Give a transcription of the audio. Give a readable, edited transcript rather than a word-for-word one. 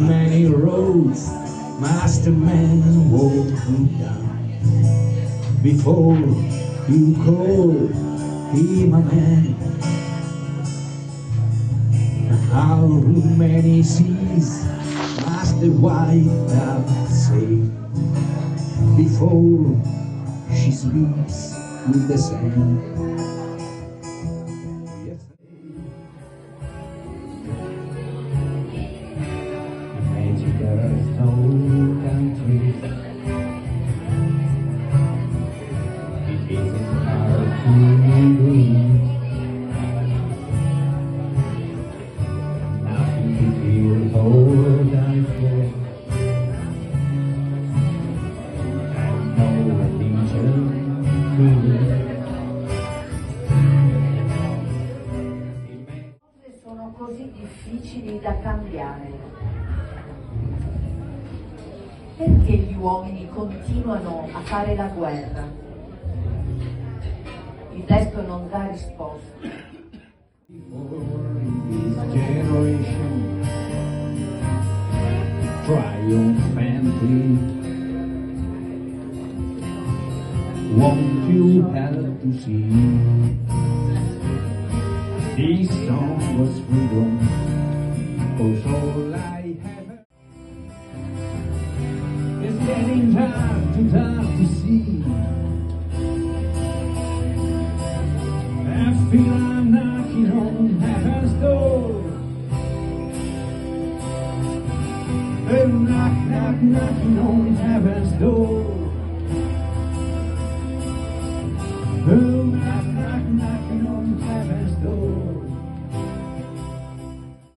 many roads must a man walk down before you call him a man? How many seas must the white dove sail before she sleeps with the sand? There's no country. It isn't hard to believe. Nothing to feel or die for, and no religion to live. Sono così difficili da cambiare. Perché gli uomini continuano a fare la guerra? Il testo non dà risposta. Generation triumphantly, won't you help to see? This song was freedom, 'cause all I have. It's getting dark to see. I feel I'm knocking on heaven's door. Oh, knock, knock, knocking on heaven's door. Oh, knock, knock, knocking on heaven's door.